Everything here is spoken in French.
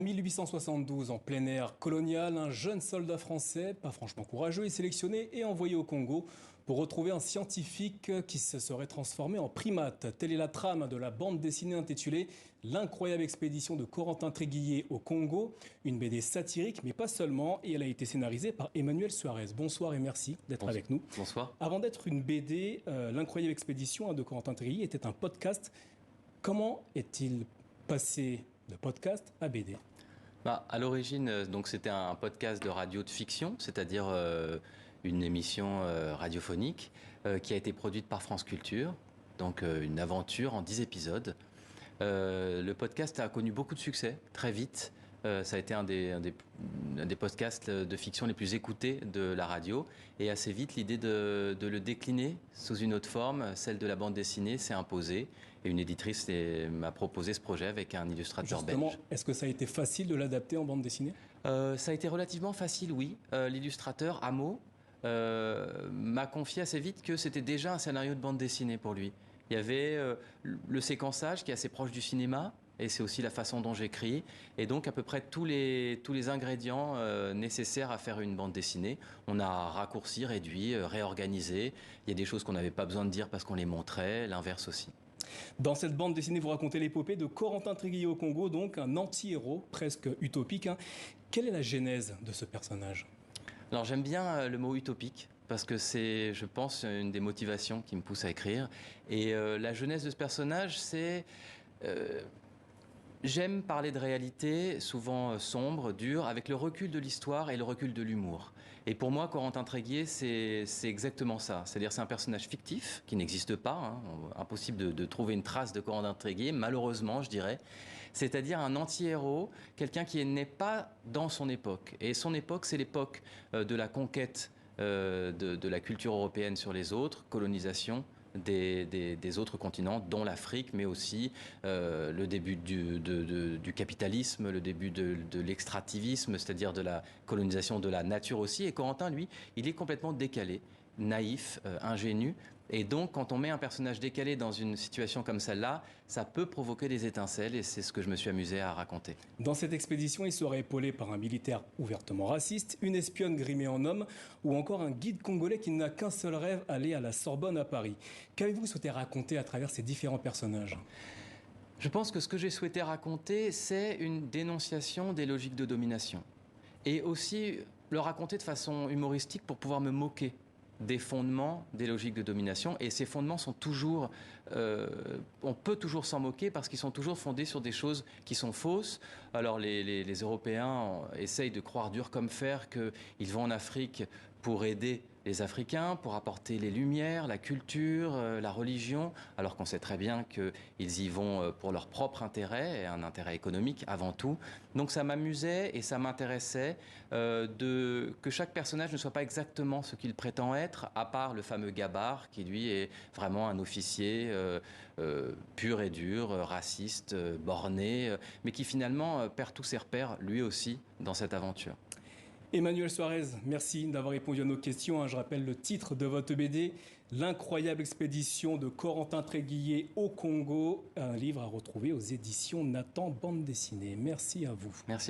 1872, en plein air colonial, un jeune soldat français, pas franchement courageux, est sélectionné et envoyé au Congo pour retrouver un scientifique qui se serait transformé en primate. Telle est la trame de la bande dessinée intitulée L'incroyable expédition de Corentin Tréguier au Congo, une BD satirique mais pas seulement, et elle a été scénarisée par Emmanuel Suarez. Bonsoir et merci d'être avec nous. Bonsoir. Avant d'être une BD, L'incroyable expédition de Corentin Tréguier était un podcast. Comment est-il passé de podcast à BD ? À l'origine, donc c'était un podcast de radio de fiction, c'est-à-dire une émission radiophonique qui a été produite par France Culture, donc une aventure en 10 épisodes. Le podcast a connu beaucoup de succès, très vite. Ça a été un des podcasts de fiction les plus écoutés de la radio. Et assez vite, l'idée de le décliner sous une autre forme, celle de la bande dessinée, s'est imposée. Et une éditrice m'a proposé ce projet avec un illustrateur belge. Est-ce que ça a été facile de l'adapter en bande dessinée ? Ça a été relativement facile, oui. L'illustrateur, Amo, m'a confié assez vite que c'était déjà un scénario de bande dessinée pour lui. Il y avait le séquençage qui est assez proche du cinéma, et c'est aussi la façon dont j'écris, et donc à peu près tous les ingrédients nécessaires à faire une bande dessinée. On a raccourci, réduit, réorganisé. Il y a des choses qu'on n'avait pas besoin de dire parce qu'on les montrait, l'inverse aussi. Dans cette bande dessinée, vous racontez l'épopée de Corentin Tréguier au Congo, donc un anti-héros presque utopique. Quelle est la genèse de ce personnage ? Alors j'aime bien le mot utopique, parce que c'est, je pense, une des motivations qui me pousse à écrire. Et la genèse de ce personnage, c'est... J'aime parler de réalité, souvent sombre, dure, avec le recul de l'histoire et le recul de l'humour. Et pour moi, Corentin Tréguier, c'est exactement ça. C'est-à-dire c'est un personnage fictif, qui n'existe pas. Impossible de trouver une trace de Corentin Tréguier, malheureusement, je dirais. C'est-à-dire un anti-héros, quelqu'un qui n'est pas dans son époque. Et son époque, c'est l'époque de la conquête de la culture européenne sur les autres, colonisation des autres continents, dont l'Afrique, mais aussi le début du capitalisme, le début de l'extractivisme, c'est-à-dire de la colonisation de la nature aussi. Et Corentin, lui, il est complètement décalé, naïf, ingénu. Et donc, quand on met un personnage décalé dans une situation comme celle-là, ça peut provoquer des étincelles, et c'est ce que je me suis amusé à raconter. Dans cette expédition, il sera épaulé par un militaire ouvertement raciste, une espionne grimée en homme, ou encore un guide congolais qui n'a qu'un seul rêve, aller à la Sorbonne à Paris. Qu'avez-vous souhaité raconter à travers ces différents personnages ? Je pense que ce que j'ai souhaité raconter, c'est une dénonciation des logiques de domination. Et aussi le raconter de façon humoristique pour pouvoir me moquer des fondements des logiques de domination. Et ces fondements sont toujours... on peut toujours s'en moquer parce qu'ils sont toujours fondés sur des choses qui sont fausses. Alors les Européens essayent de croire dur comme fer qu'ils vont en Afrique pour aider les Africains, pour apporter les lumières, la culture, la religion, alors qu'on sait très bien qu'ils y vont pour leur propre intérêt, et un intérêt économique avant tout. Donc ça m'amusait et ça m'intéressait que chaque personnage ne soit pas exactement ce qu'il prétend être, à part le fameux Gabard, qui lui est vraiment un officier pur et dur, raciste, borné, mais qui finalement perd tous ses repères, lui aussi, dans cette aventure. Emmanuel Suarez, merci d'avoir répondu à nos questions. Je rappelle le titre de votre BD, L'incroyable expédition de Corentin Tréguier au Congo, un livre à retrouver aux éditions Nathan Bande Dessinée. Merci à vous. Merci.